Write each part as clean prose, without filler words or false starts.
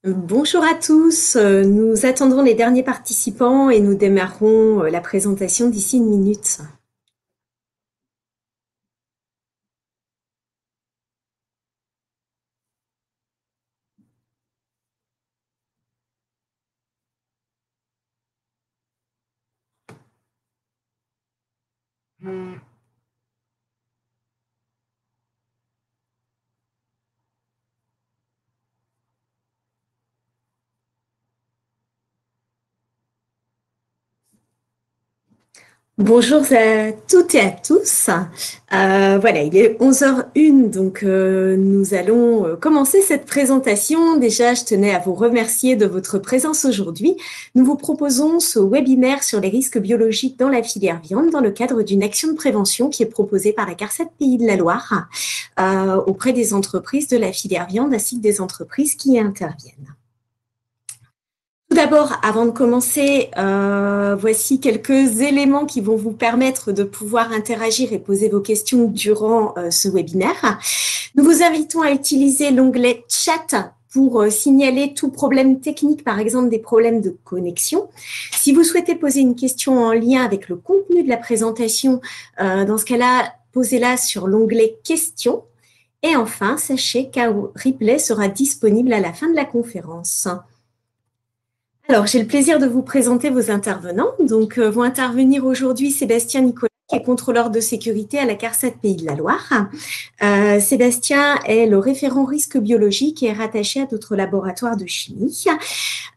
Bonjour à tous, nous attendrons les derniers participants et nous démarrerons la présentation d'ici une minute. Bonjour à toutes et à tous. Voilà, il est 11h01, donc nous allons commencer cette présentation. Déjà, je tenais à vous remercier de votre présence aujourd'hui. Nous vous proposons ce webinaire sur les risques biologiques dans la filière viande dans le cadre d'une action de prévention qui est proposée par la CARSAT Pays de la Loire auprès des entreprises de la filière viande ainsi que des entreprises qui y interviennent. Tout d'abord, avant de commencer, voici quelques éléments qui vont vous permettre de pouvoir interagir et poser vos questions durant ce webinaire. Nous vous invitons à utiliser l'onglet Chat pour signaler tout problème technique, par exemple des problèmes de connexion. Si vous souhaitez poser une question en lien avec le contenu de la présentation, dans ce cas-là, posez-la sur l'onglet Questions. Et enfin, sachez qu'un replay sera disponible à la fin de la conférence. Alors, j'ai le plaisir de vous présenter vos intervenants. Donc, vont intervenir aujourd'hui Sébastien Nicolas, qui est contrôleur de sécurité à la CARSAT Pays de la Loire. Sébastien est le référent risque biologique et est rattaché à d'autres laboratoires de chimie.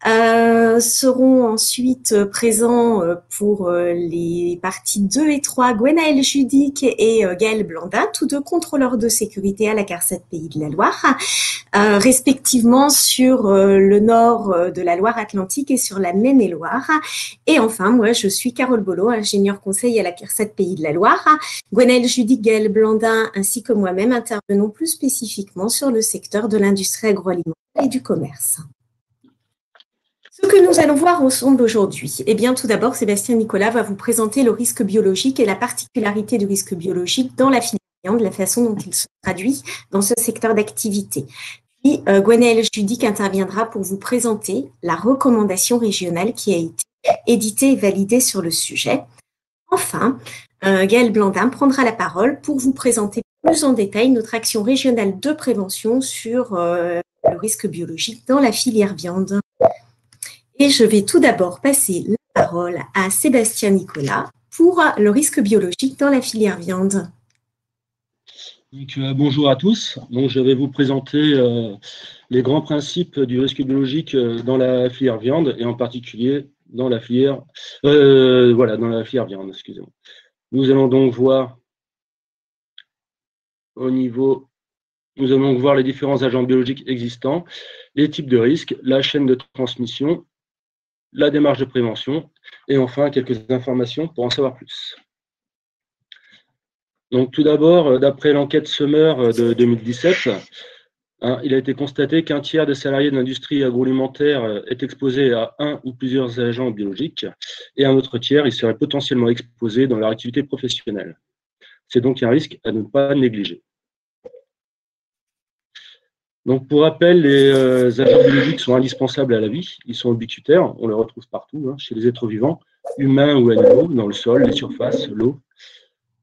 Seront ensuite présents pour les parties 2 et 3 Gwenaël Judic et Gaël Blandin, tous deux contrôleurs de sécurité à la CARSAT Pays de la Loire. Respectivement sur le nord de la Loire-Atlantique et sur la Maine-et-Loire. Et enfin, moi, je suis Carole Bolo, ingénieure conseil à la CARSAT Pays de la Loire. Gwenaël Judic, Gaël Blandin, ainsi que moi-même intervenons plus spécifiquement sur le secteur de l'industrie agroalimentaire et du commerce. Ce que nous allons voir ensemble aujourd'hui, eh bien, tout d'abord, Sébastien Nicolas va vous présenter le risque biologique et la particularité du risque biologique dans la filière viande, la façon dont il se traduit dans ce secteur d'activité. Puis, Gwenaël Judic interviendra pour vous présenter la recommandation régionale qui a été éditée et validée sur le sujet. Enfin, Gaël Blandin prendra la parole pour vous présenter plus en détail notre action régionale de prévention sur le risque biologique dans la filière viande. Et je vais tout d'abord passer la parole à Sébastien Nicolas pour le risque biologique dans la filière viande. Donc, bonjour à tous. Donc, je vais vous présenter les grands principes du risque biologique dans la filière viande et en particulier dans la filière, dans la filière viande. Excusez-moi. Nous allons donc voir nous allons voir les différents agents biologiques existants, les types de risques, la chaîne de transmission, la démarche de prévention et enfin quelques informations pour en savoir plus. Donc, tout d'abord, d'après l'enquête Summer de 2017, il a été constaté qu'un tiers des salariés de l'industrie agroalimentaire est exposé à un ou plusieurs agents biologiques et un autre tiers, il serait potentiellement exposé dans leur activité professionnelle. C'est donc un risque à ne pas négliger. Donc, pour rappel, les agents biologiques sont indispensables à la vie. Ils sont ubiquitaires, on les retrouve partout, chez les êtres vivants, humains ou animaux, dans le sol, les surfaces, l'eau.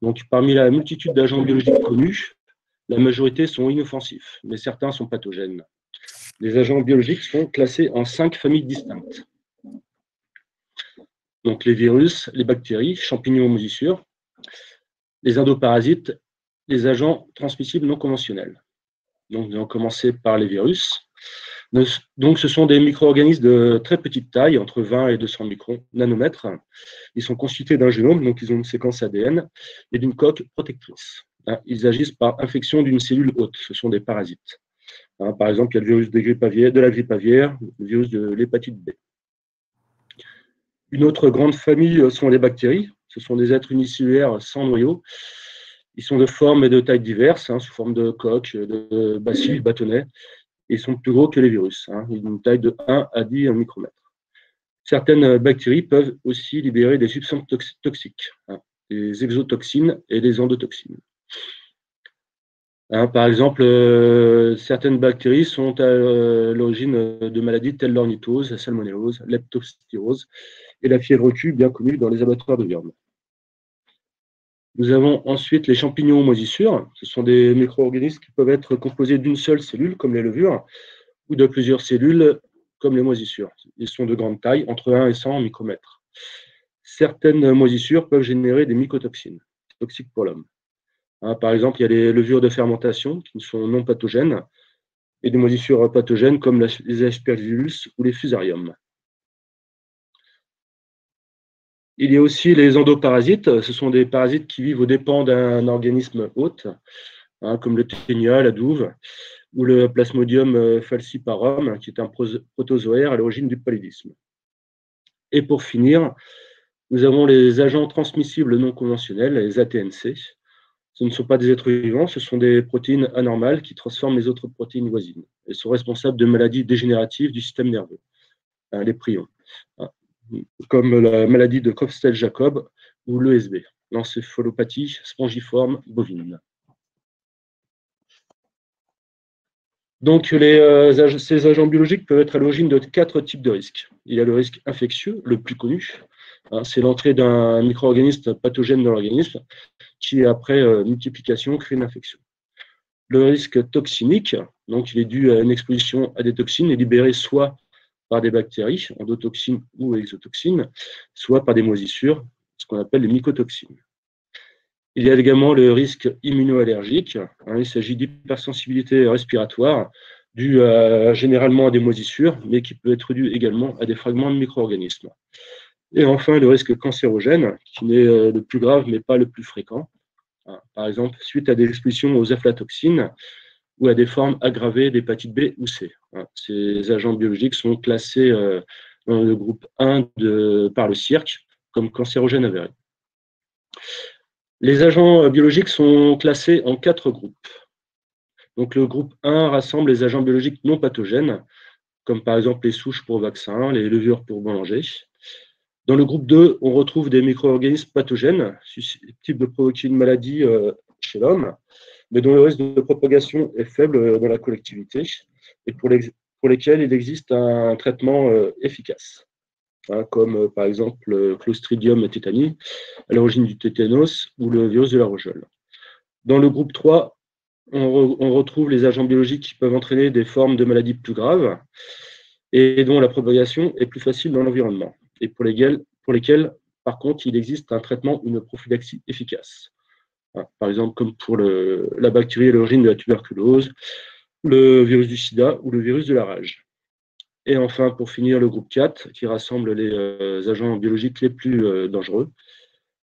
Donc, parmi la multitude d'agents biologiques connus, la majorité sont inoffensifs, mais certains sont pathogènes. Les agents biologiques sont classés en 5 familles distinctes. Donc, les virus, les bactéries, champignons, moisissures, les endoparasites, les agents transmissibles non conventionnels. Donc, nous allons commencer par les virus. Donc, ce sont des micro-organismes de très petite taille, entre 20 et 200 nanomètres. Ils sont constitués d'un génome, donc ils ont une séquence ADN, et d'une coque protectrice. Ils agissent par infection d'une cellule hôte, ce sont des parasites. Par exemple, il y a le virus de la grippe aviaire, le virus de l'hépatite B. Une autre grande famille sont les bactéries. Ce sont des êtres unicellulaires sans noyau. Ils sont de formes et de tailles diverses, sous forme de coques, de bacilles, bâtonnets. Ils sont plus gros que les virus. Ils ont une taille de 1 à 10 micromètres. Certaines bactéries peuvent aussi libérer des substances toxiques, des exotoxines et des endotoxines. Hein, par exemple, certaines bactéries sont à l'origine de maladies telles l'ornithose, la salmonellose, la leptospirose et la fièvre Q, bien connue dans les abattoirs de viande. Nous avons ensuite les champignons aux moisissures. Ce sont des micro-organismes qui peuvent être composés d'une seule cellule, comme les levures, ou de plusieurs cellules, comme les moisissures. Ils sont de grande taille, entre 1 et 100 micromètres. Certaines moisissures peuvent générer des mycotoxines, toxiques pour l'homme. Hein, par exemple, il y a les levures de fermentation qui sont non pathogènes et des moisissures pathogènes comme les aspergillus ou les fusariums. Il y a aussi les endoparasites. Ce sont des parasites qui vivent aux dépens d'un organisme hôte, hein, comme le ténia, la douve, ou le Plasmodium falciparum, qui est un protozoaire à l'origine du paludisme. Et pour finir, nous avons les agents transmissibles non conventionnels, les ATNC. Ce ne sont pas des êtres vivants, ce sont des protéines anormales qui transforment les autres protéines voisines. Elles sont responsables de maladies dégénératives du système nerveux, hein, les prions, hein, comme la maladie de Creutzfeldt-Jakob ou l'ESB, l'encéphalopathie spongiforme bovine. Donc, ces agents biologiques peuvent être à l'origine de 4 types de risques. Il y a le risque infectieux, le plus connu, hein, c'est l'entrée d'un micro-organisme pathogène dans l'organisme qui, après multiplication, crée une infection. Le risque toxinique, donc il est dû à une exposition à des toxines et libérées soit par des bactéries, endotoxines ou exotoxines, soit par des moisissures, ce qu'on appelle les mycotoxines. Il y a également le risque immunoallergique. Hein, il s'agit d'hypersensibilité respiratoire due généralement à des moisissures, mais qui peut être due également à des fragments de micro-organismes. Et enfin, le risque cancérogène, qui n'est le plus grave, mais pas le plus fréquent. Hein, par exemple, suite à des expositions aux aflatoxines ou à des formes aggravées d'hépatite B ou C. Hein, ces agents biologiques sont classés dans le groupe 1 par le CIRC comme cancérogènes avérés. Les agents biologiques sont classés en 4 groupes. Donc, le groupe 1 rassemble les agents biologiques non pathogènes, comme par exemple les souches pour vaccins, les levures pour boulanger. Dans le groupe 2, on retrouve des micro-organismes pathogènes susceptibles de provoquer une maladie chez l'homme, mais dont le risque de propagation est faible dans la collectivité et pour lesquels il existe un traitement efficace, hein, comme par exemple le Clostridium tetani, à l'origine du tétanos, ou le virus de la rougeole. Dans le groupe 3, on retrouve les agents biologiques qui peuvent entraîner des formes de maladies plus graves et dont la propagation est plus facile dans l'environnement, et pour lesquels, par contre, il existe un traitement ou une prophylaxie efficace. Par exemple, comme pour la bactérie à l'origine de la tuberculose, le virus du sida ou le virus de la rage. Et enfin, pour finir, le groupe 4, qui rassemble les agents biologiques les plus dangereux,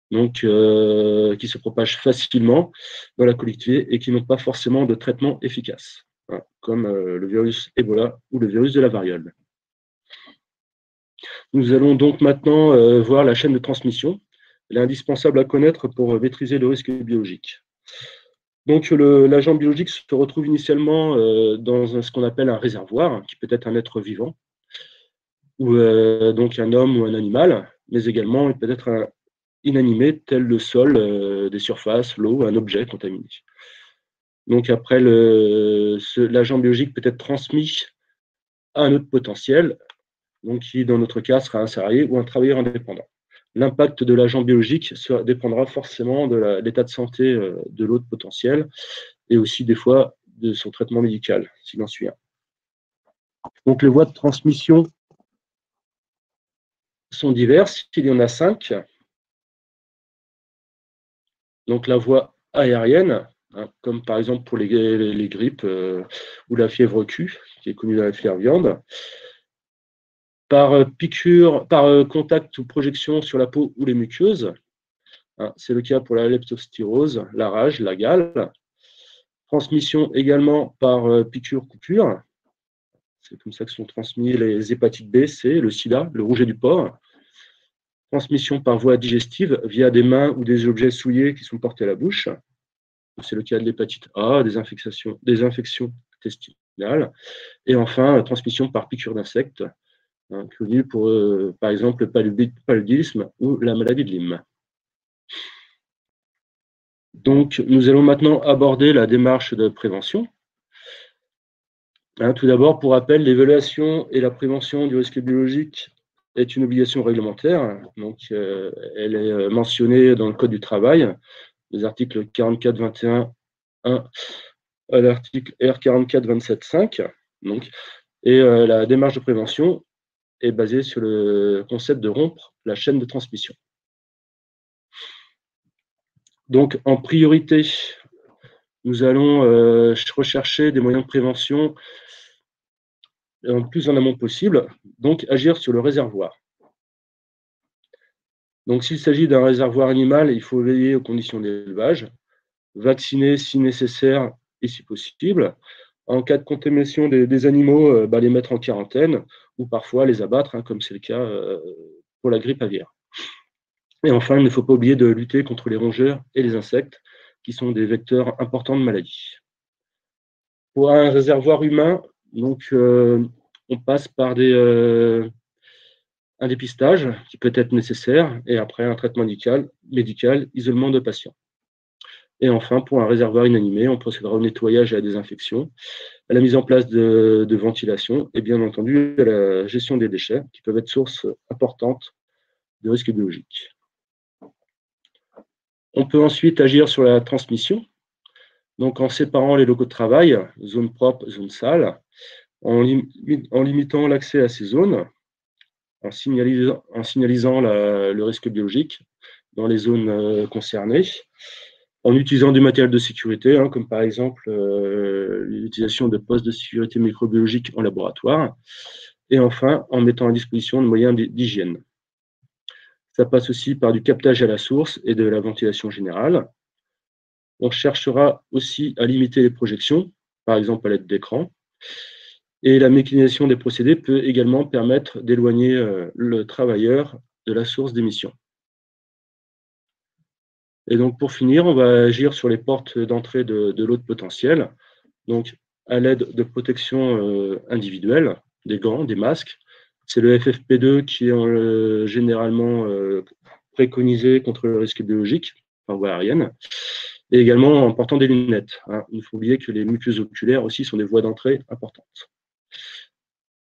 donc qui se propagent facilement dans la collectivité et qui n'ont pas forcément de traitement efficace, hein, comme le virus Ebola ou le virus de la variole. Nous allons donc maintenant voir la chaîne de transmission. Elle est indispensable à connaître pour maîtriser le risque biologique. Donc, l'agent biologique se retrouve initialement dans ce qu'on appelle un réservoir, qui peut être un être vivant, ou donc un homme ou un animal, mais également il peut être inanimé, tel le sol, des surfaces, l'eau, un objet contaminé. Donc, après, l'agent biologique peut être transmis à un autre potentiel, donc qui, dans notre cas, sera un salarié ou un travailleur indépendant. L'impact de l'agent biologique dépendra forcément de l'état de santé de l'autre potentiel et aussi des fois de son traitement médical, s'il en suit un. Donc les voies de transmission sont diverses, il y en a 5. Donc la voie aérienne, hein, comme par exemple pour les grippes ou la fièvre Q, qui est connue dans la fièvre viande. Par piqûre, par contact ou projection sur la peau ou les muqueuses. Hein, c'est le cas pour la leptospirose, la rage, la gale. Transmission également par piqûre-coupure. C'est comme ça que sont transmis les hépatites B, C, le sida, le rouget du porc. Transmission par voie digestive via des mains ou des objets souillés qui sont portés à la bouche. C'est le cas de l'hépatite A, des infections intestinales. Et enfin, transmission par piqûre d'insectes, hein, connue pour, par exemple, le paludisme ou la maladie de Lyme. Donc, nous allons maintenant aborder la démarche de prévention. Tout d'abord, pour rappel, l'évaluation et la prévention du risque biologique est une obligation réglementaire. Donc, elle est mentionnée dans le Code du travail, les articles 44-21-1 à l'article R44-27-5. Et la démarche de prévention est basée sur le concept de rompre la chaîne de transmission. Donc, en priorité, nous allons rechercher des moyens de prévention le plus en amont possible, donc agir sur le réservoir. Donc, s'il s'agit d'un réservoir animal, il faut veiller aux conditions d'élevage, vacciner si nécessaire et si possible. En cas de contamination des animaux, les mettre en quarantaine ou parfois les abattre, comme c'est le cas pour la grippe aviaire. Et enfin, il ne faut pas oublier de lutter contre les rongeurs et les insectes, qui sont des vecteurs importants de maladies. Pour un réservoir humain, donc, on passe par un dépistage qui peut être nécessaire et après un traitement médical, isolement de patients. Et enfin, pour un réservoir inanimé, on procédera au nettoyage et à la désinfection, à la mise en place de ventilation et bien entendu à la gestion des déchets qui peuvent être source importante de risques biologiques. On peut ensuite agir sur la transmission, donc en séparant les locaux de travail, zone propre, zone sale, en limitant l'accès à ces zones, en signalisant le risque biologique dans les zones concernées, en utilisant du matériel de sécurité, comme par exemple l'utilisation de postes de sécurité microbiologique en laboratoire, et enfin en mettant à disposition de moyens d'hygiène. Ça passe aussi par du captage à la source et de la ventilation générale. On cherchera aussi à limiter les projections, par exemple à l'aide d'écran. Et la mécanisation des procédés peut également permettre d'éloigner le travailleur de la source d'émission. Et donc, pour finir, on va agir sur les portes d'entrée de l'hôte potentiel, donc à l'aide de protection individuelle, des gants, des masques. C'est le FFP2 qui est généralement préconisé contre le risque biologique par voie aérienne, et également en portant des lunettes. Il ne faut oublier que les muqueuses oculaires aussi sont des voies d'entrée importantes.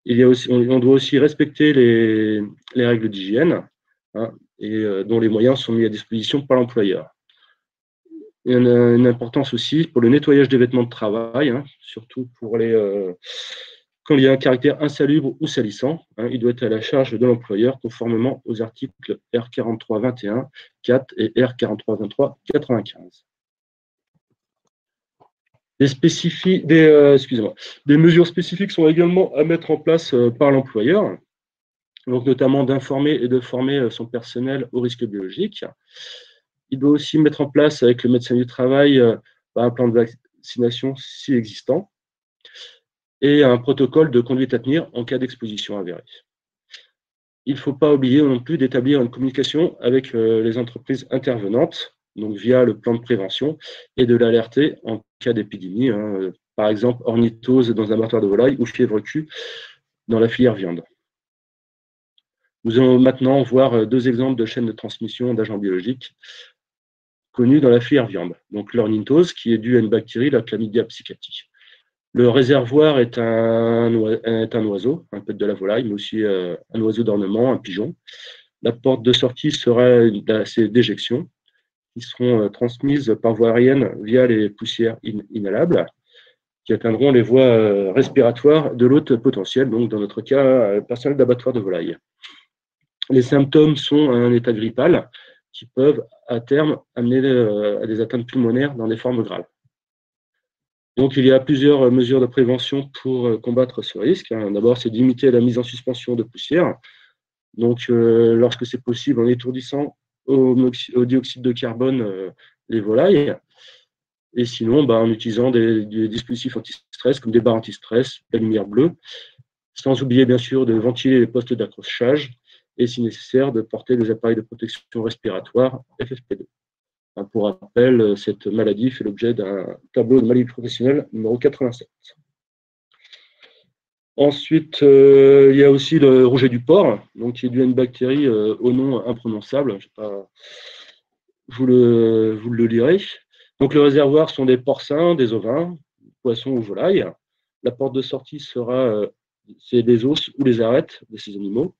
On doit aussi respecter les règles d'hygiène, dont les moyens sont mis à disposition par l'employeur. Il y a une importance aussi pour le nettoyage des vêtements de travail, surtout pour quand il y a un caractère insalubre ou salissant. Il doit être à la charge de l'employeur conformément aux articles R4321, 4 et R4323, 95. Des mesures spécifiques sont également à mettre en place par l'employeur, donc notamment d'informer et de former son personnel au risque biologique. Il doit aussi mettre en place avec le médecin du travail un plan de vaccination si existant et un protocole de conduite à tenir en cas d'exposition avérée. Il ne faut pas oublier non plus d'établir une communication avec les entreprises intervenantes, donc via le plan de prévention, et de l'alerter en cas d'épidémie, par exemple ornithose dans un abattoir de volaille ou fièvre Q dans la filière viande. Nous allons maintenant voir deux exemples de chaînes de transmission d'agents biologiques connus dans la filière viande. Donc l'ornithose, qui est due à une bactérie, la Chlamydia psittaci. Le réservoir est un oiseau, un peu de la volaille, mais aussi un oiseau d'ornement, un pigeon. La porte de sortie sera ces déjections qui seront transmises par voie aérienne via les poussières inhalables qui atteindront les voies respiratoires de l'hôte potentiel, donc dans notre cas, personnel d'abattoir de volaille. Les symptômes sont un état grippal qui peuvent à terme amener à des atteintes pulmonaires dans des formes graves. Donc, il y a plusieurs mesures de prévention pour combattre ce risque. D'abord, c'est de limiter la mise en suspension de poussière. Donc, lorsque c'est possible, en étourdissant au dioxyde de carbone les volailles. Et sinon, en utilisant des dispositifs anti-stress, comme des barres anti-stress, la lumière bleue, sans oublier bien sûr de ventiler les postes d'accrochage et, si nécessaire, de porter des appareils de protection respiratoire FFP2. Pour rappel, cette maladie fait l'objet d'un tableau de maladie professionnelle numéro 87. Ensuite, il y a aussi le rouget du porc, donc qui est dû à une bactérie au nom imprononçable. Vous le lirez. Donc, le réservoir sont des porcins, des ovins, poissons ou volailles. La porte de sortie sera c'est les os ou les arêtes de ces animaux.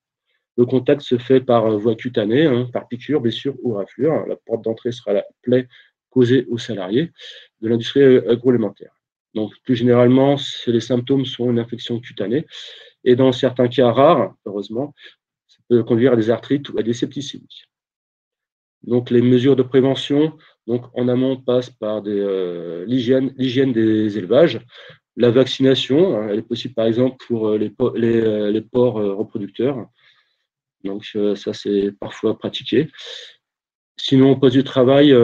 Le contact se fait par voie cutanée, par piqûre, blessure ou raflure. La porte d'entrée sera la plaie causée aux salariés de l'industrie agroalimentaire. Donc, plus généralement, les symptômes sont une infection cutanée et dans certains cas rares, heureusement, ça peut conduire à des arthrites ou à des septicémies. Donc, les mesures de prévention, donc, en amont, passent par l'hygiène des élevages. La vaccination, elle est possible par exemple pour les porcs reproducteurs. Donc, ça, c'est parfois pratiqué. Sinon, au poste du travail,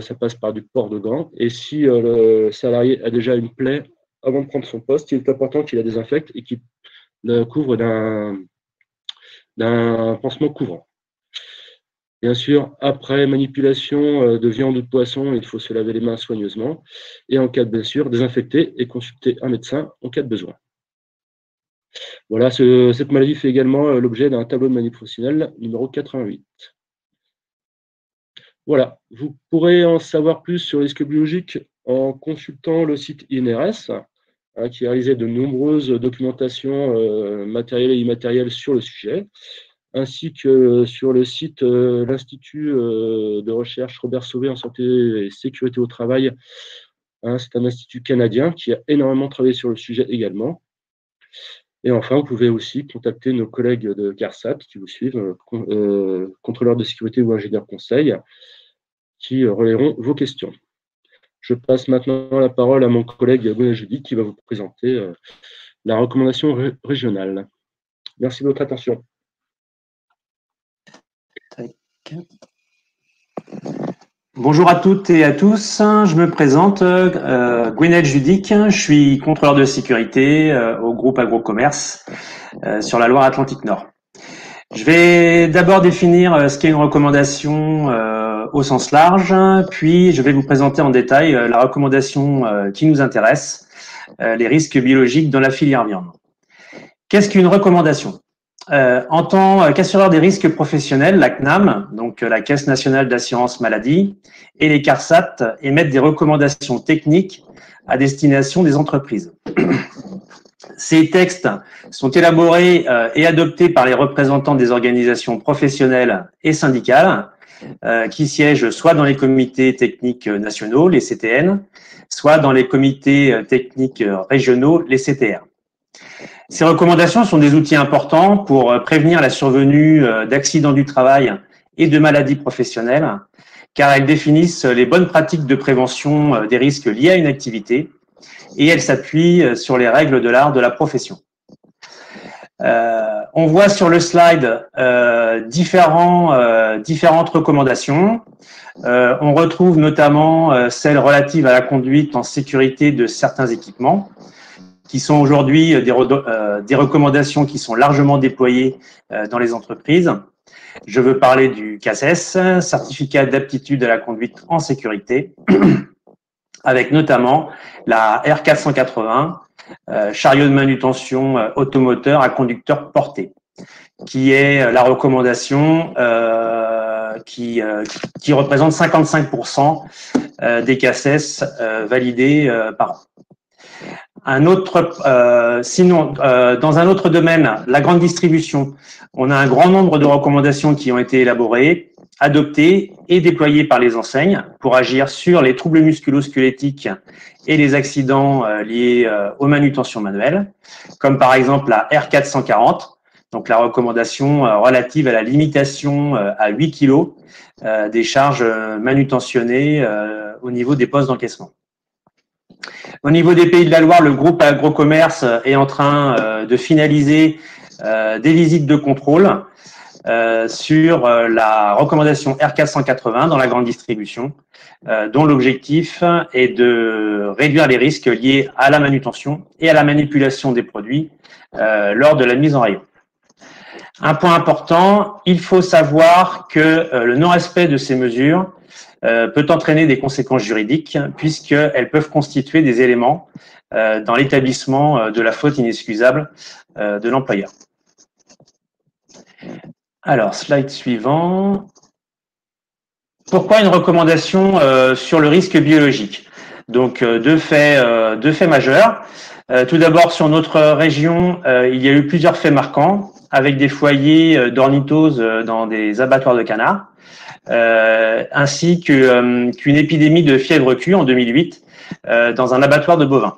ça passe par du port de gants. Et si le salarié a déjà une plaie avant de prendre son poste, il est important qu'il la désinfecte et qu'il le couvre d'un pansement couvrant. Bien sûr, après manipulation de viande ou de poisson, il faut se laver les mains soigneusement. Et en cas de blessure, désinfecter et consulter un médecin en cas de besoin. Voilà, cette maladie fait également l'objet d'un tableau de maladie professionnelle numéro 88. Voilà, vous pourrez en savoir plus sur les risques biologiques en consultant le site INRS, qui a réalisé de nombreuses documentations matérielles et immatérielles sur le sujet, ainsi que sur le site l'Institut de recherche Robert Sauvé en santé et sécurité au travail. C'est un institut canadien qui a énormément travaillé sur le sujet également. Et enfin, vous pouvez aussi contacter nos collègues de CARSAT qui vous suivent, contrôleurs de sécurité ou ingénieurs conseil, qui relayeront vos questions. Je passe maintenant la parole à mon collègue Gwenaël Judic qui va vous présenter la recommandation régionale. Merci de votre attention. Bonjour à toutes et à tous, je me présente, Gwenaël Judic, je suis contrôleur de sécurité au groupe Agrocommerce sur la Loire-Atlantique Nord. Je vais d'abord définir ce qu'est une recommandation au sens large, puis je vais vous présenter en détail la recommandation qui nous intéresse, les risques biologiques dans la filière viande. Qu'est-ce qu'une recommandation ? En tant qu'assureur des risques professionnels, la CNAM, donc la Caisse nationale d'assurance maladie, et les CARSAT émettent des recommandations techniques à destination des entreprises. Ces textes sont élaborés et adoptés par les représentants des organisations professionnelles et syndicales qui siègent soit dans les comités techniques nationaux, les CTN, soit dans les comités techniques régionaux, les CTR. Ces recommandations sont des outils importants pour prévenir la survenue d'accidents du travail et de maladies professionnelles, car elles définissent les bonnes pratiques de prévention des risques liés à une activité et elles s'appuient sur les règles de l'art de la profession. On voit sur le slide différentes recommandations. On retrouve notamment celles relatives à la conduite en sécurité de certains équipements, qui sont aujourd'hui des recommandations qui sont largement déployées dans les entreprises. Je veux parler du CACES, certificat d'aptitude à la conduite en sécurité, avec notamment la R480, chariot de manutention automoteur à conducteur porté, qui est la recommandation qui représente 55% des CACES validés par an. Dans un autre domaine, la grande distribution, on a un grand nombre de recommandations qui ont été élaborées, adoptées et déployées par les enseignes pour agir sur les troubles musculo-squelettiques et les accidents liés aux manutentions manuelles, comme par exemple la R440, donc la recommandation relative à la limitation à 8 kg des charges manutentionnées au niveau des postes d'encaissement. Au niveau des Pays de la Loire, le groupe Agrocommerce est en train de finaliser des visites de contrôle sur la recommandation R480 dans la grande distribution, dont l'objectif est de réduire les risques liés à la manutention et à la manipulation des produits lors de la mise en rayon. Un point important, il faut savoir que le non-respect de ces mesures peut entraîner des conséquences juridiques puisqu'elles peuvent constituer des éléments dans l'établissement de la faute inexcusable de l'employeur. Alors, slide suivant. Pourquoi une recommandation sur le risque biologique? Donc, deux faits majeurs. Tout d'abord, sur notre région, il y a eu plusieurs faits marquants avec des foyers d'ornithose dans des abattoirs de canards, ainsi qu'une épidémie de fièvre Q en 2008 dans un abattoir de bovins.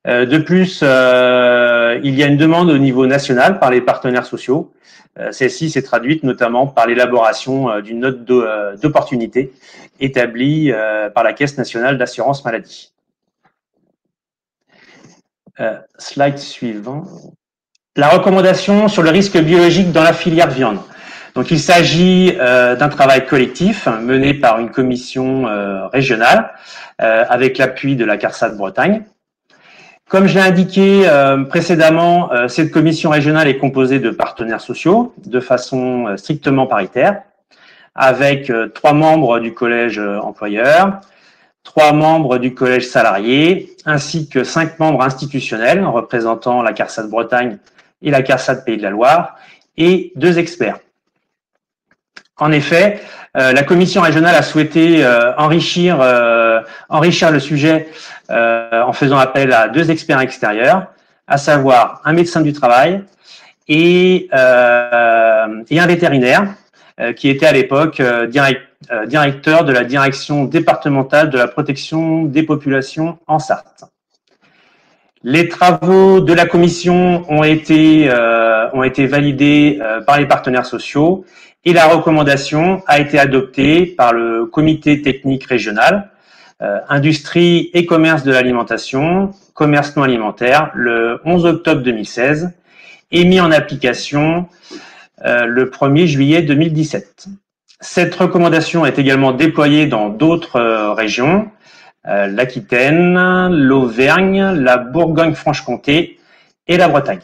De plus, il y a une demande au niveau national par les partenaires sociaux. Celle-ci s'est traduite notamment par l'élaboration d'une note d'opportunité établie par la Caisse nationale d'assurance maladie. Slide suivant. La recommandation sur le risque biologique dans la filière viande. Donc, il s'agit d'un travail collectif mené par une commission régionale avec l'appui de la CARSAT Bretagne. Comme je l'ai indiqué précédemment, cette commission régionale est composée de partenaires sociaux de façon strictement paritaire, avec 3 membres du collège employeur, 3 membres du collège salarié, ainsi que 5 membres institutionnels représentant la CARSAT Bretagne et la CARSAT Pays de la Loire, et 2 experts. En effet, la commission régionale a souhaité enrichir le sujet en faisant appel à 2 experts extérieurs, à savoir un médecin du travail et un vétérinaire qui était à l'époque directeur de la direction départementale de la protection des populations en Sarthe. Les travaux de la commission ont été validés par les partenaires sociaux et la recommandation a été adoptée par le comité technique régional Industrie et commerce de l'alimentation, commerce non alimentaire, le 11 octobre 2016 et mis en application le 1er juillet 2017. Cette recommandation est également déployée dans d'autres régions, l'Aquitaine, l'Auvergne, la Bourgogne-Franche-Comté et la Bretagne.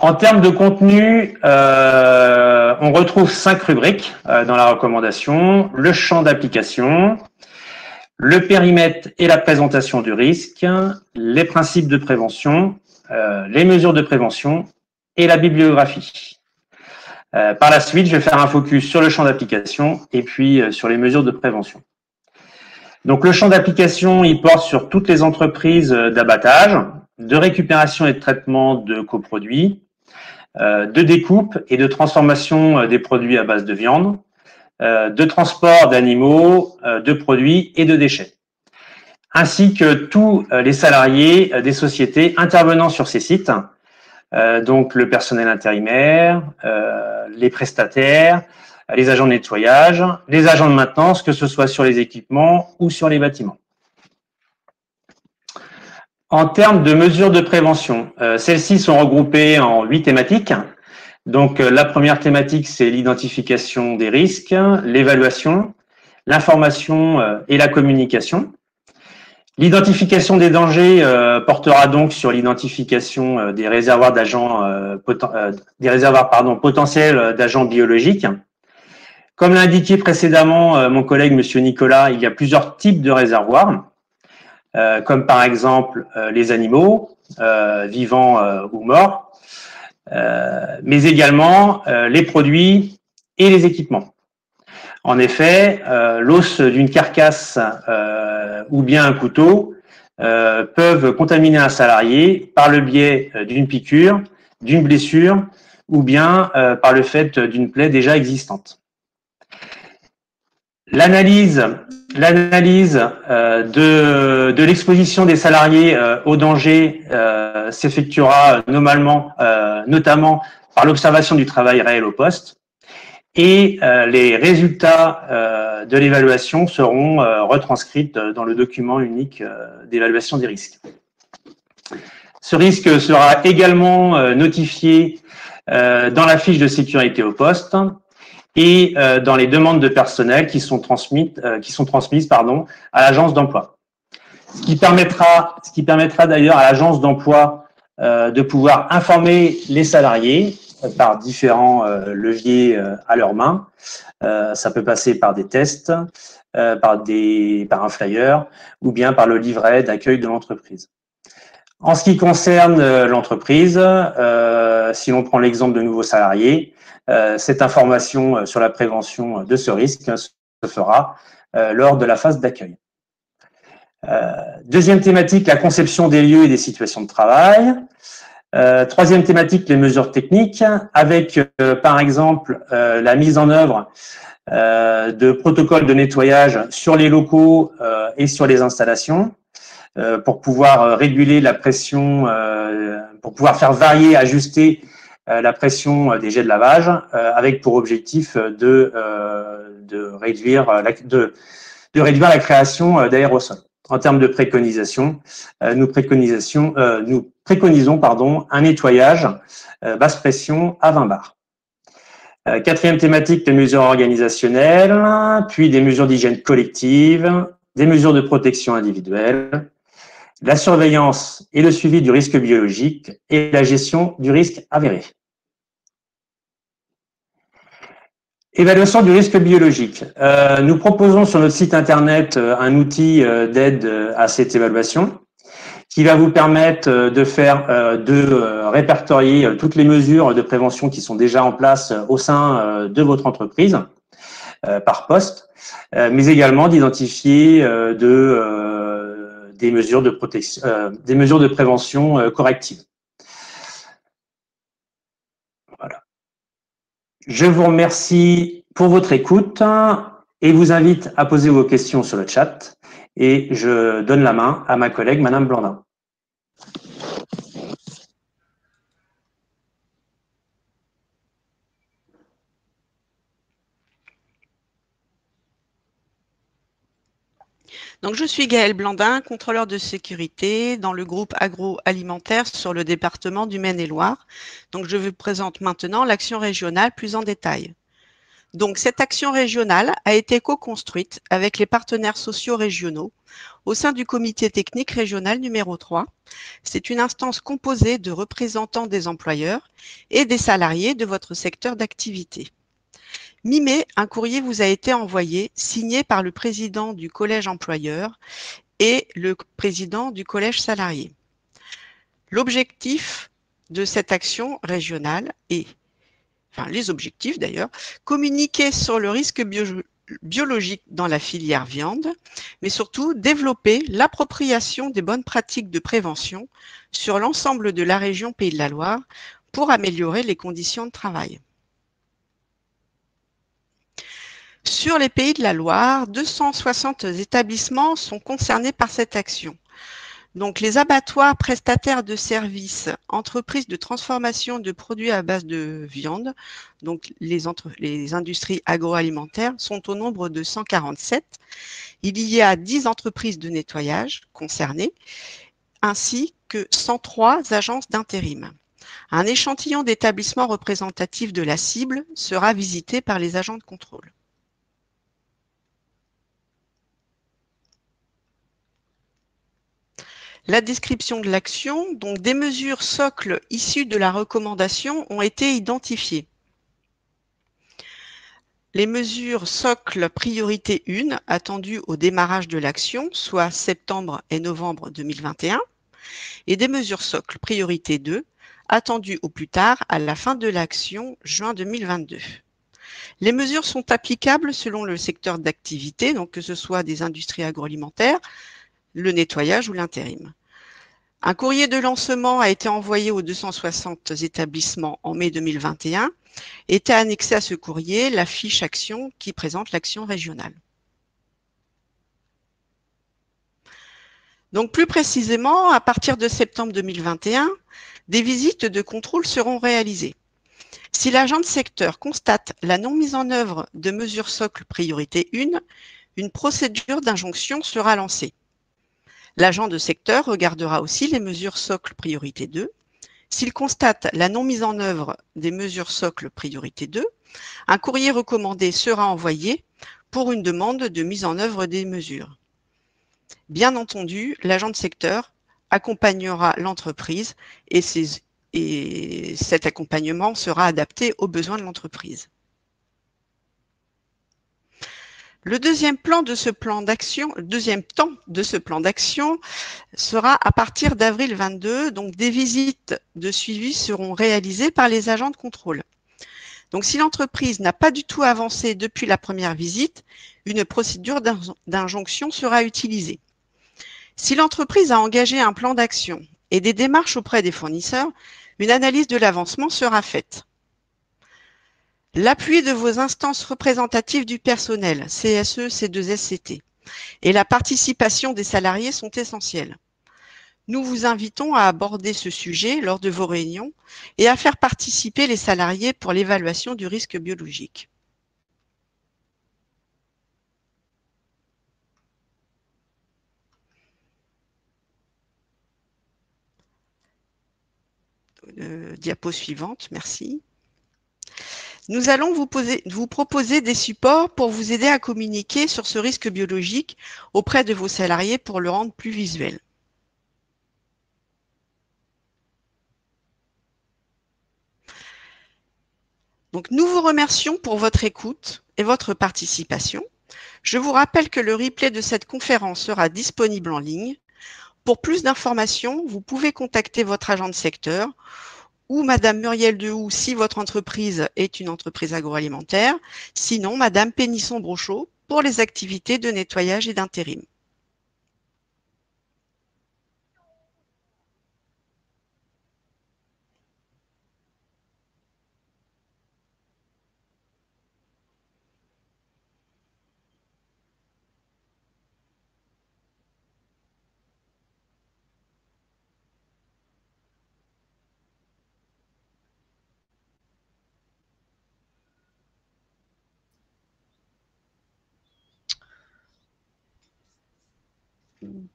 En termes de contenu, on retrouve 5 rubriques dans la recommandation: le champ d'application, le périmètre et la présentation du risque, les principes de prévention, les mesures de prévention et la bibliographie. Par la suite, je vais faire un focus sur le champ d'application et puis sur les mesures de prévention. Donc, le champ d'application, il porte sur toutes les entreprises d'abattage, de récupération et de traitement de coproduits, de découpe et de transformation des produits à base de viande, de transport d'animaux, de produits et de déchets, ainsi que tous les salariés des sociétés intervenant sur ces sites, donc le personnel intérimaire, les prestataires, les agents de nettoyage, les agents de maintenance, que ce soit sur les équipements ou sur les bâtiments. En termes de mesures de prévention, celles-ci sont regroupées en 8 thématiques. Donc, la première thématique, c'est l'identification des risques, l'évaluation, l'information et la communication. L'identification des dangers portera donc sur l'identification des réservoirs potentiels d'agents biologiques. Comme l'a indiqué précédemment mon collègue Monsieur Nicolas, il y a plusieurs types de réservoirs, comme par exemple les animaux, vivants ou morts, mais également les produits et les équipements. En effet, l'os d'une carcasse ou bien un couteau peuvent contaminer un salarié par le biais d'une piqûre, d'une blessure ou bien par le fait d'une plaie déjà existante. L'analyse de l'exposition des salariés aux dangers s'effectuera notamment par l'observation du travail réel au poste, et les résultats de l'évaluation seront retranscrits dans le document unique d'évaluation des risques. Ce risque sera également notifié dans la fiche de sécurité au poste et dans les demandes de personnel qui sont transmises à l'agence d'emploi. Ce qui permettra d'ailleurs à l'agence d'emploi de pouvoir informer les salariés par différents leviers à leur main. Ça peut passer par des tests, par un flyer ou bien par le livret d'accueil de l'entreprise. En ce qui concerne l'entreprise, si l'on prend l'exemple de nouveaux salariés, Cette information sur la prévention de ce risque se fera lors de la phase d'accueil. Deuxième thématique, la conception des lieux et des situations de travail. Troisième thématique, les mesures techniques, avec par exemple la mise en œuvre de protocoles de nettoyage sur les locaux et sur les installations pour pouvoir réguler la pression, pour pouvoir faire varier, ajuster la pression des jets de lavage, avec pour objectif de réduire la création d'aérosols. En termes de préconisation, nous préconisons un nettoyage basse pression à 20 bars. Quatrième thématique, les mesures organisationnelles, puis des mesures d'hygiène collective, des mesures de protection individuelle, la surveillance et le suivi du risque biologique et la gestion du risque avéré. Évaluation du risque biologique. Nous proposons sur notre site internet un outil d'aide à cette évaluation qui va vous permettre de répertorier toutes les mesures de prévention qui sont déjà en place au sein de votre entreprise par poste, mais également d'identifier des mesures de protection, des mesures de prévention correctives. Voilà. Je vous remercie pour votre écoute et vous invite à poser vos questions sur le chat. Et je donne la main à ma collègue, Madame Blandin. Donc, je suis Gaëlle Blandin, contrôleur de sécurité dans le groupe agroalimentaire sur le département du Maine-et-Loire. Donc, je vous présente maintenant l'action régionale plus en détail. Donc, cette action régionale a été co-construite avec les partenaires sociaux régionaux au sein du comité technique régional numéro 3. C'est une instance composée de représentants des employeurs et des salariés de votre secteur d'activité. Mi-mai, un courrier vous a été envoyé, signé par le président du collège employeur et le président du collège salarié. L'objectif de cette action régionale est, les objectifs d'ailleurs, communiquer sur le risque biologique dans la filière viande, mais surtout développer l'appropriation des bonnes pratiques de prévention sur l'ensemble de la région Pays de la Loire pour améliorer les conditions de travail. Sur les Pays de la Loire, 260 établissements sont concernés par cette action. Donc, les abattoirs, prestataires de services, entreprises de transformation de produits à base de viande, donc les industries agroalimentaires, sont au nombre de 147. Il y a 10 entreprises de nettoyage concernées, ainsi que 103 agences d'intérim. Un échantillon d'établissements représentatifs de la cible sera visité par les agents de contrôle. La description de l'action, donc des mesures socles issues de la recommandation ont été identifiées. Les mesures socles priorité 1 attendues au démarrage de l'action, soit septembre et novembre 2021, et des mesures socles priorité 2 attendues au plus tard à la fin de l'action, juin 2022. Les mesures sont applicables selon le secteur d'activité, donc que ce soit des industries agroalimentaires, le nettoyage ou l'intérim. Un courrier de lancement a été envoyé aux 260 établissements en mai 2021. Était annexé à ce courrier la fiche action qui présente l'action régionale. Donc plus précisément, à partir de septembre 2021, des visites de contrôle seront réalisées. Si l'agent de secteur constate la non mise en œuvre de mesures socles priorité 1, une procédure d'injonction sera lancée. L'agent de secteur regardera aussi les mesures socles priorité 2. S'il constate la non mise en œuvre des mesures socles priorité 2, un courrier recommandé sera envoyé pour une demande de mise en œuvre des mesures. Bien entendu, l'agent de secteur accompagnera l'entreprise et cet accompagnement sera adapté aux besoins de l'entreprise. Le deuxième temps de ce plan d'action sera à partir d'avril 22, donc des visites de suivi seront réalisées par les agents de contrôle. Donc, si l'entreprise n'a pas du tout avancé depuis la première visite, une procédure d'injonction sera utilisée. Si l'entreprise a engagé un plan d'action et des démarches auprès des fournisseurs, une analyse de l'avancement sera faite. L'appui de vos instances représentatives du personnel, CSE, C2SCT, et la participation des salariés sont essentiels. Nous vous invitons à aborder ce sujet lors de vos réunions et à faire participer les salariés pour l'évaluation du risque biologique. Diapo suivante, merci. Nous allons vous proposer des supports pour vous aider à communiquer sur ce risque biologique auprès de vos salariés pour le rendre plus visuel. Donc, nous vous remercions pour votre écoute et votre participation. Je vous rappelle que le replay de cette conférence sera disponible en ligne. Pour plus d'informations, vous pouvez contacter votre agent de secteur ou Madame Muriel Dehoux si votre entreprise est une entreprise agroalimentaire, sinon Madame Pénisson-Brochot pour les activités de nettoyage et d'intérim.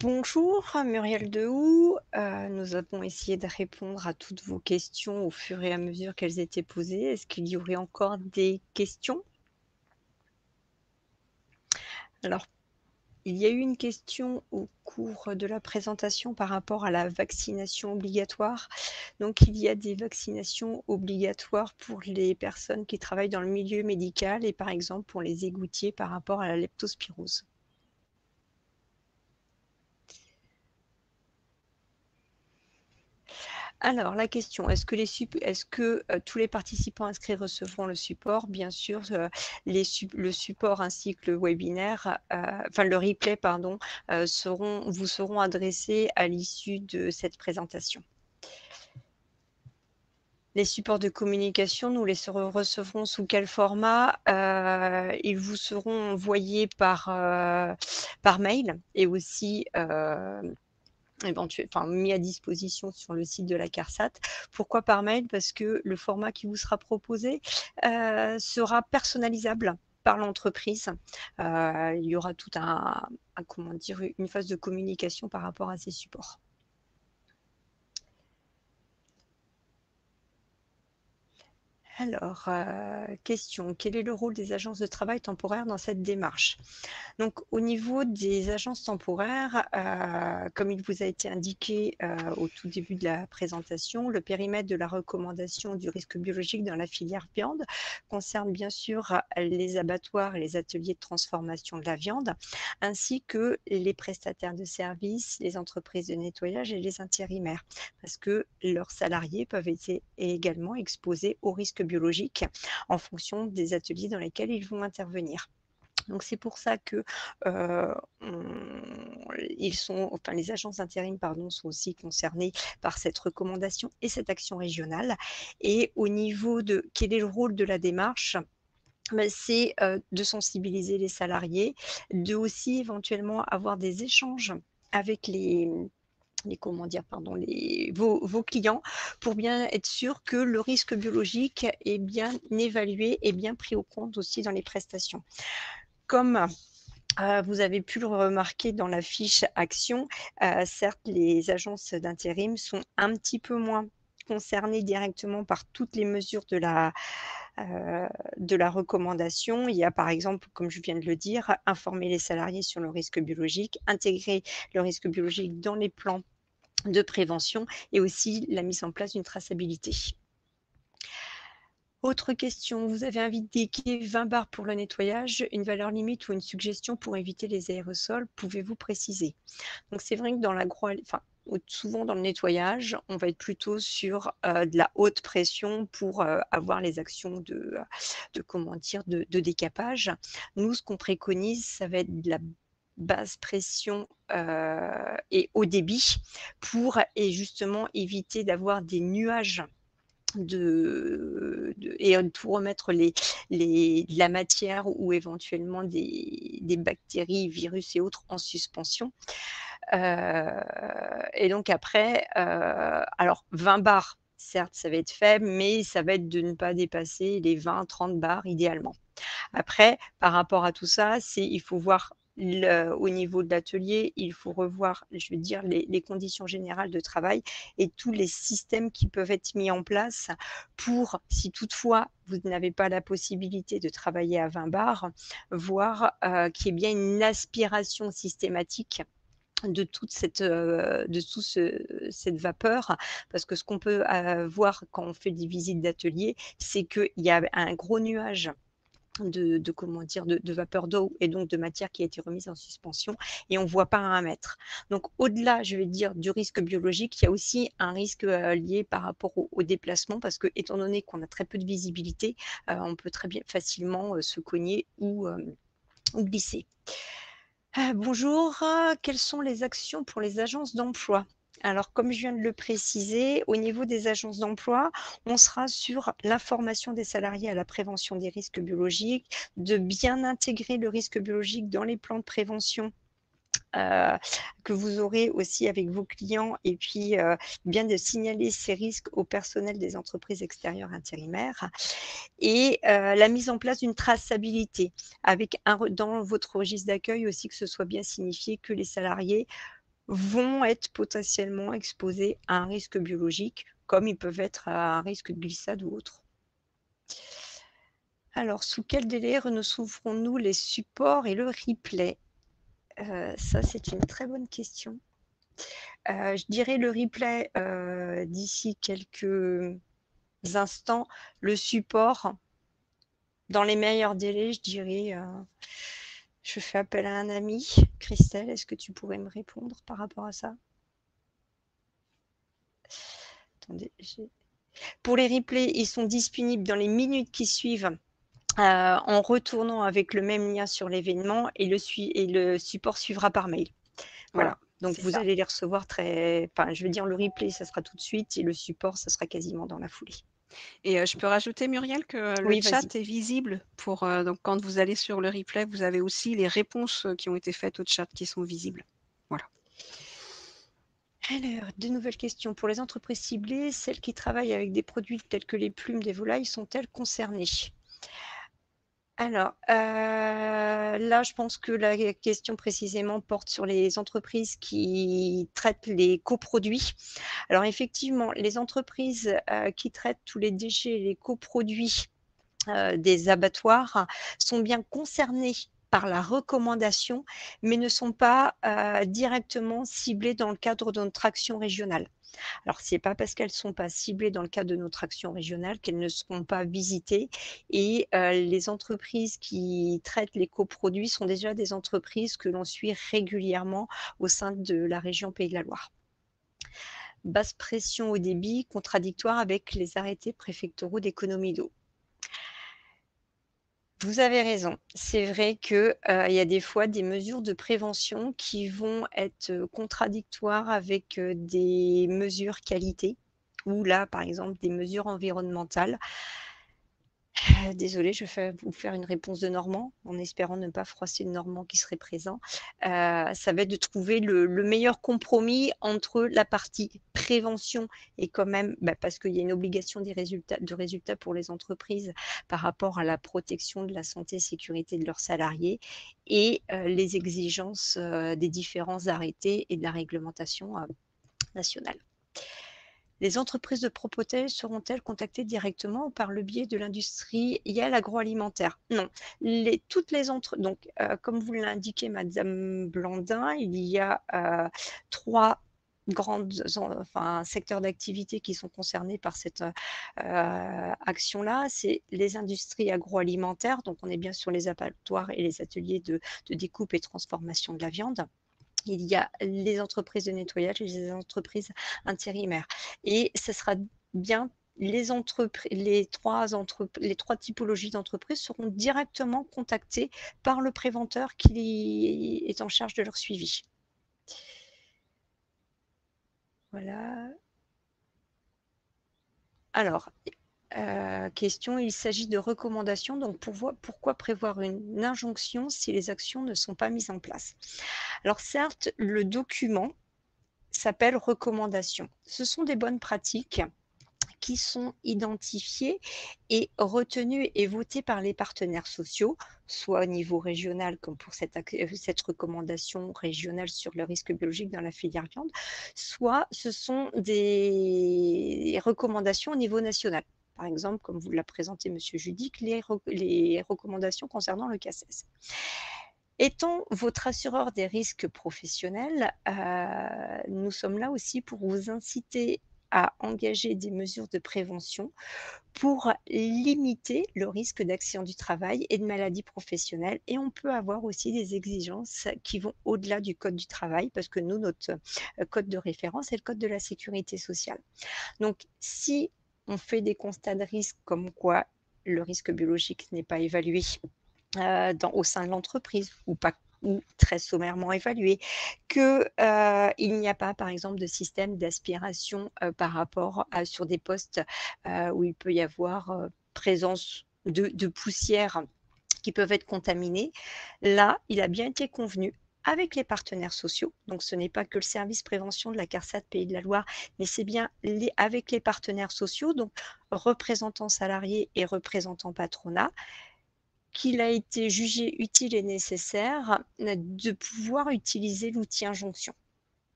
Bonjour, Muriel Dehoux. Nous avons essayé de répondre à toutes vos questions au fur et à mesure qu'elles étaient posées. Est-ce qu'il y aurait encore des questions? Alors, il y a eu une question au cours de la présentation par rapport à la vaccination obligatoire. Donc, il y a des vaccinations obligatoires pour les personnes qui travaillent dans le milieu médical et par exemple pour les égoutiers par rapport à la leptospirose. Alors, la question, est-ce que tous les participants inscrits recevront le support? Bien sûr, le support ainsi que le webinaire, le replay, pardon, vous seront adressés à l'issue de cette présentation. Les supports de communication, nous les recevrons sous quel format? Ils vous seront envoyés par mail et aussi mis à disposition sur le site de la CARSAT. Pourquoi par mail? Parce que le format qui vous sera proposé sera personnalisable par l'entreprise. Il y aura tout une phase de communication par rapport à ces supports. Alors, question, quel est le rôle des agences de travail temporaires dans cette démarche? Donc, au niveau des agences temporaires, comme il vous a été indiqué au tout début de la présentation, le périmètre de la recommandation du risque biologique dans la filière viande concerne bien sûr les abattoirs et les ateliers de transformation de la viande, ainsi que les prestataires de services, les entreprises de nettoyage et les intérimaires, parce que leurs salariés peuvent être également exposés au risque biologique en fonction des ateliers dans lesquels ils vont intervenir. Donc, c'est pour ça que les agences d'intérim sont aussi concernées par cette recommandation et cette action régionale. Et au niveau de quel est le rôle de la démarche, c'est de sensibiliser les salariés, de aussi éventuellement avoir des échanges avec vos clients pour bien être sûr que le risque biologique est bien évalué et bien pris au compte aussi dans les prestations. Comme vous avez pu le remarquer dans la fiche action, certes, les agences d'intérim sont un petit peu moins concernées directement par toutes les mesures de la recommandation. Il y a par exemple, comme je viens de le dire, informer les salariés sur le risque biologique, intégrer le risque biologique dans les plans de prévention et aussi la mise en place d'une traçabilité. Autre question, vous avez indiqué 20 bars pour le nettoyage, une valeur limite ou une suggestion pour éviter les aérosols, pouvez-vous préciser? Donc c'est vrai que dans souvent dans le nettoyage, on va être plutôt sur de la haute pression pour avoir les actions de décapage. Nous, ce qu'on préconise, ça va être de la basse pression et haut débit et justement éviter d'avoir des nuages et tout remettre de la matière ou éventuellement des bactéries, virus et autres en suspension. Et donc après, alors 20 bars, certes, ça va être faible, mais ça va être de ne pas dépasser les 20-30 bars idéalement. Après, par rapport à tout ça, il faut voir au niveau de l'atelier, il faut revoir, je veux dire, les conditions générales de travail et tous les systèmes qui peuvent être mis en place pour, si toutefois vous n'avez pas la possibilité de travailler à 20 bars, voir qu'il y ait bien une aspiration systématique de toute cette vapeur, parce que ce qu'on peut voir quand on fait des visites d'atelier, c'est qu'il y a un gros nuage de vapeur d'eau et donc de matière qui a été remise en suspension et on ne voit pas à 1 mètre. Donc au-delà, je vais dire, du risque biologique, il y a aussi un risque lié par rapport au déplacement parce que étant donné qu'on a très peu de visibilité, on peut très bien facilement se cogner ou glisser. Bonjour, quelles sont les actions pour les agences d'emploi? Alors, comme je viens de le préciser, au niveau des agences d'emploi, on sera sur l'information des salariés à la prévention des risques biologiques, de bien intégrer le risque biologique dans les plans de prévention que vous aurez aussi avec vos clients et puis bien de signaler ces risques au personnel des entreprises extérieures intérimaires et la mise en place d'une traçabilité avec dans votre registre d'accueil aussi que ce soit bien signifié que les salariés vont être potentiellement exposés à un risque biologique comme ils peuvent être à un risque de glissade ou autre. Alors, sous quel délai recevons-nous les supports et le replay? Ça, c'est une très bonne question. Je dirais le replay d'ici quelques instants. Le support, dans les meilleurs délais, je dirais, je fais appel à un ami. Christelle, est-ce que tu pourrais me répondre par rapport à ça? Attendez, pour les replays, ils sont disponibles dans les minutes qui suivent. En retournant avec le même lien sur l'événement et le support suivra par mail. Voilà. Donc vous allez les recevoir je veux dire le replay, ça sera tout de suite et le support, ça sera quasiment dans la foulée. Et je peux rajouter, Muriel, que le Oui, chat est visible pour donc quand vous allez sur le replay, vous avez aussi les réponses qui ont été faites au chat qui sont visibles. Voilà. Alors, de nouvelles questions. Pour les entreprises ciblées, celles qui travaillent avec des produits tels que les plumes des volailles sont-elles concernées? Alors, là, je pense que la question précisément porte sur les entreprises qui traitent les coproduits. Alors, effectivement, les entreprises qui traitent tous les déchets et les coproduits des abattoirs sont bien concernées par la recommandation, mais ne sont pas directement ciblées dans le cadre de notre action régionale. Alors, ce n'est pas parce qu'elles ne sont pas ciblées dans le cadre de notre action régionale qu'elles ne seront pas visitées. Et les entreprises qui traitent les coproduits sont déjà des entreprises que l'on suit régulièrement au sein de la région Pays de la Loire. Basse pression au débit, contradictoire avec les arrêtés préfectoraux d'économie d'eau. Vous avez raison. C'est vrai qu'il y a des fois des mesures de prévention qui vont être contradictoires avec des mesures qualité ou là, par exemple, des mesures environnementales. Désolée, je vais vous faire une réponse de Normand, en espérant ne pas froisser le Normand qui serait présent. Ça va être de trouver le meilleur compromis entre la partie prévention et quand même, parce qu'il y a une obligation de résultats pour les entreprises par rapport à la protection de la santé et sécurité de leurs salariés et les exigences des différents arrêtés et de la réglementation nationale. Les entreprises de Propotel seront-elles contactées directement ou par le biais de l'industrie agroalimentaire? Non. Toutes les entreprises, donc comme vous l'indiquez, Madame Blandin, il y a 3 secteurs d'activité qui sont concernés par cette action-là. C'est les industries agroalimentaires, donc on est bien sur les abattoirs et les ateliers de découpe et transformation de la viande. il y a les entreprises de nettoyage et les entreprises intérimaires. Et ce sera bien les trois typologies d'entreprises seront directement contactées par le préventeur qui est en charge de leur suivi. Voilà. Alors, question, il s'agit de recommandations, donc pourquoi prévoir une injonction si les actions ne sont pas mises en place? Alors certes, le document s'appelle recommandation. Ce sont des bonnes pratiques qui sont identifiées et retenues et votées par les partenaires sociaux, soit au niveau régional, comme pour cette recommandation régionale sur le risque biologique dans la filière viande, soit ce sont des recommandations au niveau national. Par exemple, comme vous l'a présenté M. Judic, les recommandations concernant le CACES. Étant votre assureur des risques professionnels, nous sommes là aussi pour vous inciter à engager des mesures de prévention pour limiter le risque d'accident du travail et de maladies professionnelles. Et on peut avoir aussi des exigences qui vont au-delà du code du travail, parce que nous, notre code de référence est le code de la sécurité sociale. Donc, si on fait des constats de risque comme quoi le risque biologique n'est pas évalué au sein de l'entreprise ou très sommairement évalué, qu'il n'y a pas, par exemple, de système d'aspiration par rapport sur des postes où il peut y avoir présence de poussières qui peuvent être contaminées. Là, il a bien été convenu avec les partenaires sociaux, donc ce n'est pas que le service prévention de la CARSAT Pays de la Loire, mais c'est bien avec les partenaires sociaux, donc représentants salariés et représentants patronat, qu'il a été jugé utile et nécessaire de pouvoir utiliser l'outil injonction.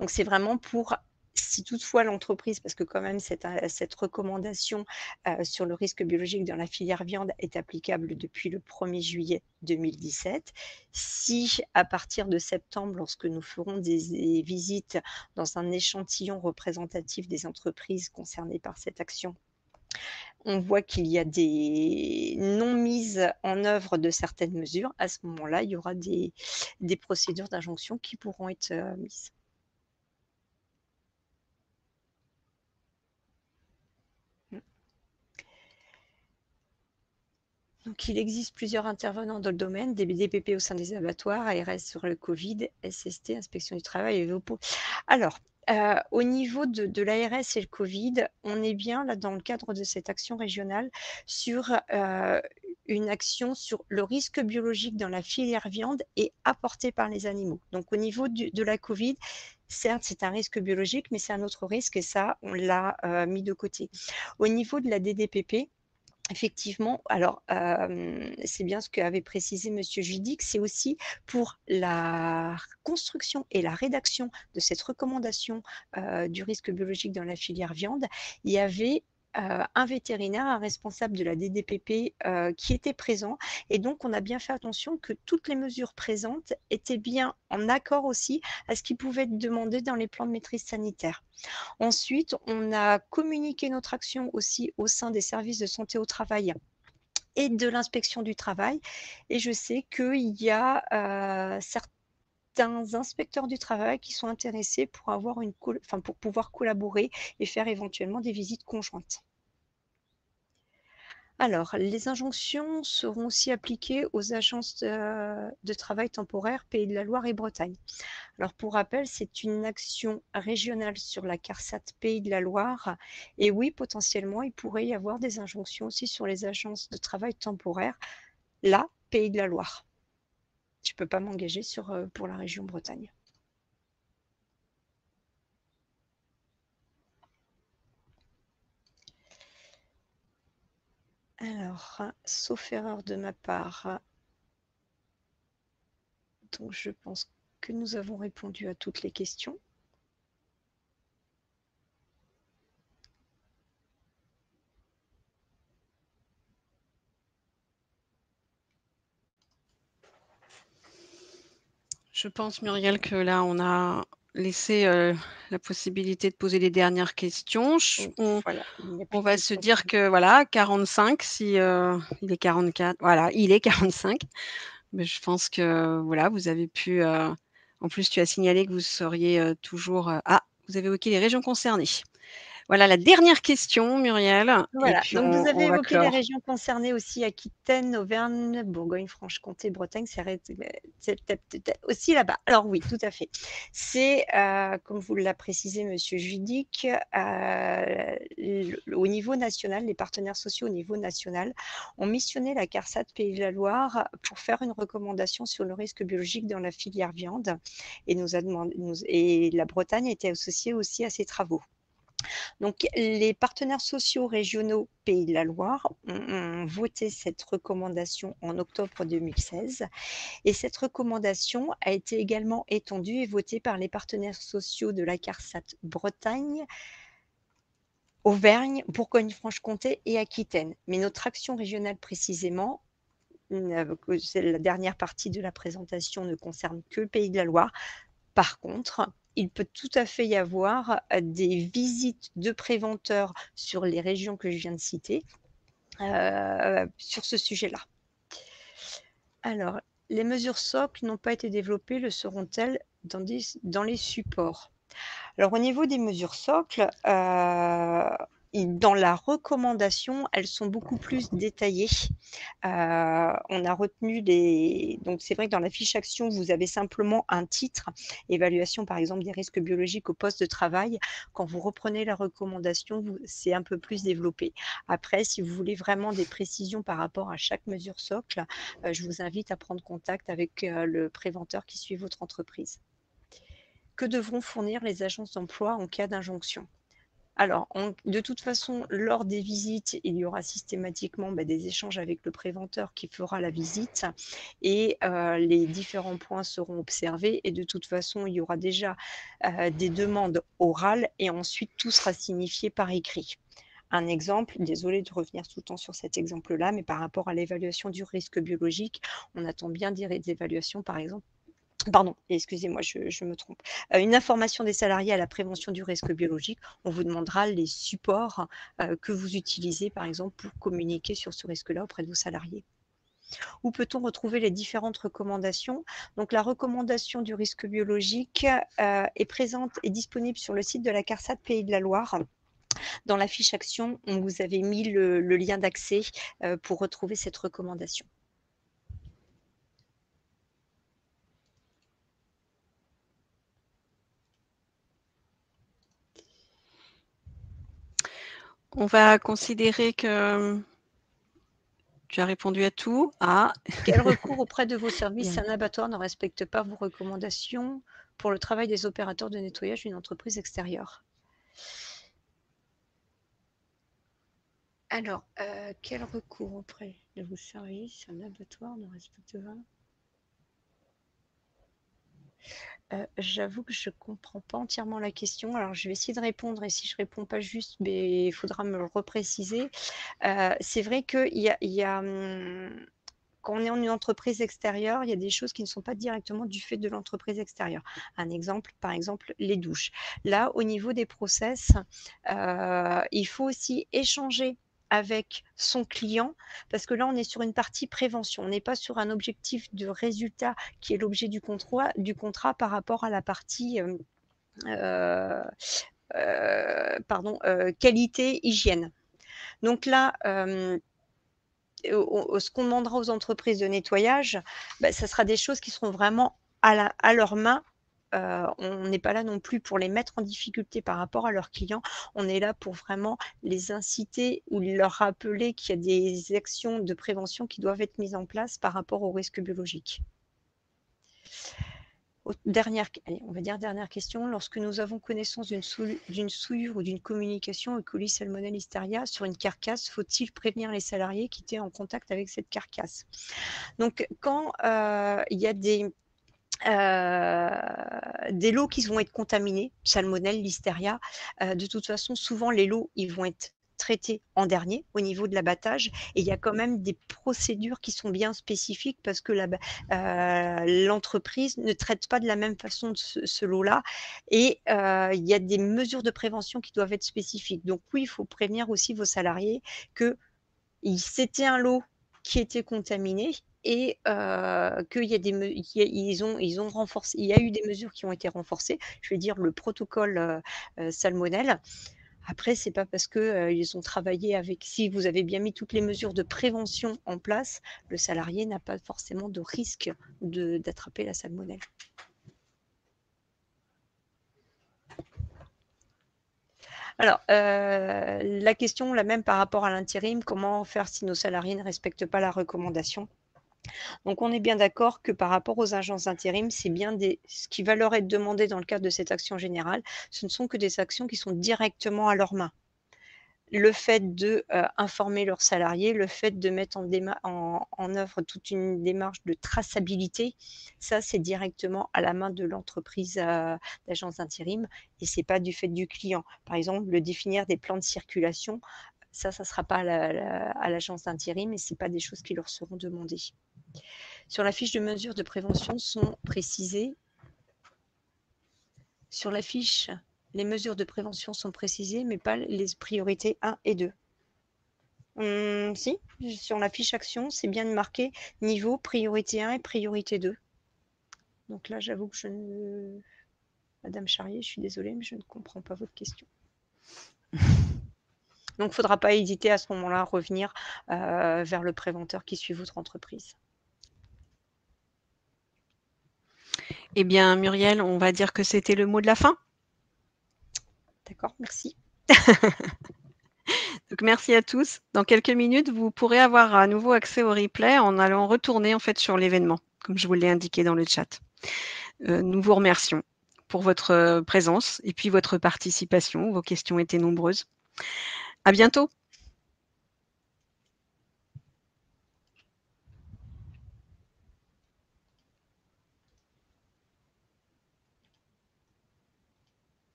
Donc c'est vraiment pour, si toutefois l'entreprise, parce que quand même cette recommandation sur le risque biologique dans la filière viande est applicable depuis le 1er juillet 2017, si à partir de septembre, lorsque nous ferons des visites dans un échantillon représentatif des entreprises concernées par cette action, on voit qu'il y a des non-mises en œuvre de certaines mesures, à ce moment-là, il y aura des procédures d'injonction qui pourront être mises. Donc, il existe plusieurs intervenants dans le domaine, des DPP au sein des abattoirs, ARS sur le Covid, SST, Inspection du travail et VOPO. Alors, au niveau de l'ARS et le Covid, on est bien là dans le cadre de cette action régionale sur une action sur le risque biologique dans la filière viande et apporté par les animaux. Donc au niveau de la Covid, certes c'est un risque biologique, mais c'est un autre risque et ça on l'a mis de côté. Au niveau de la DDPP, effectivement, alors c'est bien ce qu'avait précisé M. Judic, c'est aussi pour la construction et la rédaction de cette recommandation du risque biologique dans la filière viande, il y avait un vétérinaire, un responsable de la DDPP qui était présent. Et donc, on a bien fait attention que toutes les mesures présentes étaient bien en accord aussi à ce qui pouvait être demandé dans les plans de maîtrise sanitaire. Ensuite, on a communiqué notre action aussi au sein des services de santé au travail et de l'inspection du travail. Et je sais qu'il y a certains inspecteurs du travail qui sont intéressés pour pouvoir collaborer et faire éventuellement des visites conjointes. Alors, les injonctions seront aussi appliquées aux agences de travail temporaire Pays de la Loire et Bretagne. Alors, pour rappel, c'est une action régionale sur la CARSAT Pays de la Loire. Et oui, potentiellement, il pourrait y avoir des injonctions aussi sur les agences de travail temporaire, là, Pays de la Loire. Je ne peux pas m'engager pour la région Bretagne. Alors, sauf erreur de ma part, donc je pense que nous avons répondu à toutes les questions. Je pense, Muriel, que là, on a laissé la possibilité de poser les dernières questions. Voilà, on va se dire que voilà, 45, si il est 44, voilà, il est 45. Mais je pense que voilà, vous avez pu En plus, tu as signalé que vous seriez toujours... vous avez évoqué les régions concernées. Voilà la dernière question, Muriel. Et Voilà, puis, donc vous avez on va évoqué les clore. régions concernées aussi, Aquitaine, Auvergne, Bourgogne-Franche-Comté, Bretagne, c'est peut-être aussi là-bas. Alors oui, tout à fait. C'est, comme vous l'a précisé Monsieur Judic, au niveau national, les partenaires sociaux au niveau national ont missionné la CARSAT Pays de la Loire pour faire une recommandation sur le risque biologique dans la filière viande et et la Bretagne a été associée aussi à ces travaux. Donc, les partenaires sociaux régionaux Pays de la Loire ont voté cette recommandation en octobre 2016 et cette recommandation a été également étendue et votée par les partenaires sociaux de la CARSAT Bretagne, Auvergne, Bourgogne-Franche-Comté et Aquitaine. Mais notre action régionale précisément, la dernière partie de la présentation ne concerne que le Pays de la Loire. Par contre, il peut tout à fait y avoir des visites de préventeurs sur les régions que je viens de citer sur ce sujet-là. Alors, les mesures socles n'ont pas été développées, le seront-elles dans les supports? Alors, au niveau des mesures socles, dans la recommandation, elles sont beaucoup plus détaillées. On a retenu donc c'est vrai que dans la fiche action, vous avez simplement un titre, évaluation par exemple des risques biologiques au poste de travail. Quand vous reprenez la recommandation, c'est un peu plus développé. Après, si vous voulez vraiment des précisions par rapport à chaque mesure socle, je vous invite à prendre contact avec le préventeur qui suit votre entreprise. Que devront fournir les agences d'emploi en cas d'injonction? Alors, de toute façon, lors des visites, il y aura systématiquement des échanges avec le préventeur qui fera la visite et les différents points seront observés et de toute façon, il y aura déjà des demandes orales et ensuite tout sera signifié par écrit. Un exemple, désolé de revenir tout le temps sur cet exemple-là, mais par rapport à l'évaluation du risque biologique, on attend bien des évaluations, par exemple. Pardon, excusez-moi, je me trompe. Une information des salariés à la prévention du risque biologique. On vous demandera les supports que vous utilisez, par exemple, pour communiquer sur ce risque-là auprès de vos salariés. Où peut-on retrouver les différentes recommandations? Donc, la recommandation du risque biologique est présente et disponible sur le site de la CARSAT Pays de la Loire. Dans la fiche action, on vous avait mis le lien d'accès pour retrouver cette recommandation. On va considérer que tu as répondu à tout. Quel recours auprès de vos services si un abattoir ne respecte pas vos recommandations pour le travail des opérateurs de nettoyage d'une entreprise extérieure? Alors, quel recours auprès de vos services si un abattoir ne respecte pas? J'avoue que je ne comprends pas entièrement la question. Alors, je vais essayer de répondre et si je ne réponds pas juste, il faudra me le repréciser. C'est vrai qu'il y a quand on est en une entreprise extérieure, il y a des choses qui ne sont pas directement du fait de l'entreprise extérieure. Un exemple, par exemple, les douches. Là, au niveau des process, il faut aussi échanger avec son client, parce que là, on est sur une partie prévention. On n'est pas sur un objectif de résultat qui est l'objet du contrat par rapport à la partie qualité, hygiène. Donc là, ce qu'on demandera aux entreprises de nettoyage, ça sera des choses qui seront vraiment à leurs mains. On n'est pas là non plus pour les mettre en difficulté par rapport à leurs clients. On est là pour vraiment les inciter ou leur rappeler qu'il y a des actions de prévention qui doivent être mises en place par rapport au risque biologique. Dernière question. Lorsque nous avons connaissance d'une souillure ou d'une communication E. coli, salmonelle, listeria sur une carcasse, faut-il prévenir les salariés qui étaient en contact avec cette carcasse? Donc, quand il y a des lots qui vont être contaminés, salmonelle, listeria, de toute façon, souvent les lots, ils vont être traités en dernier au niveau de l'abattage et il y a quand même des procédures qui sont bien spécifiques parce que l'entreprise ne traite pas de la même façon ce lot-là et il y a des mesures de prévention qui doivent être spécifiques. Donc oui, il faut prévenir aussi vos salariés que c'était un lot qui était contaminé, et qu'il y a ils ont renforcé, il y a eu des mesures qui ont été renforcées, je vais dire le protocole salmonelle. Après, c'est pas parce que ils ont travaillé avec, si vous avez bien mis toutes les mesures de prévention en place, le salarié n'a pas forcément de risque d'attraper la salmonelle. Alors, la question, la même par rapport à l'intérim, comment faire si nos salariés ne respectent pas la recommandation? Donc, on est bien d'accord que par rapport aux agences d'intérim, c'est bien ce qui va leur être demandé dans le cadre de cette action générale, ce ne sont que des actions qui sont directement à leurs mains. Le fait de informer leurs salariés, le fait de mettre en œuvre toute une démarche de traçabilité, ça c'est directement à la main de l'entreprise d'agence d'intérim et c'est pas du fait du client. Par exemple, le définir des plans de circulation, ça sera pas à l'agence d'intérim et c'est pas des choses qui leur seront demandées. Sur la fiche de mesures de prévention sont précisées. Sur la fiche, les mesures de prévention sont précisées, mais pas les priorités 1 et 2. Si, sur la fiche action, c'est bien marqué niveau priorité 1 et priorité 2. Donc là, j'avoue que je ne... Madame Charrier, je suis désolée, mais je ne comprends pas votre question. Donc, il ne faudra pas hésiter à ce moment-là à revenir vers le préventeur qui suit votre entreprise. Eh bien, Muriel, on va dire que c'était le mot de la fin. D'accord, merci. Donc, merci à tous. Dans quelques minutes, vous pourrez avoir à nouveau accès au replay en allant retourner en fait sur l'événement, comme je vous l'ai indiqué dans le chat. Nous vous remercions pour votre présence et puis votre participation. Vos questions étaient nombreuses. À bientôt.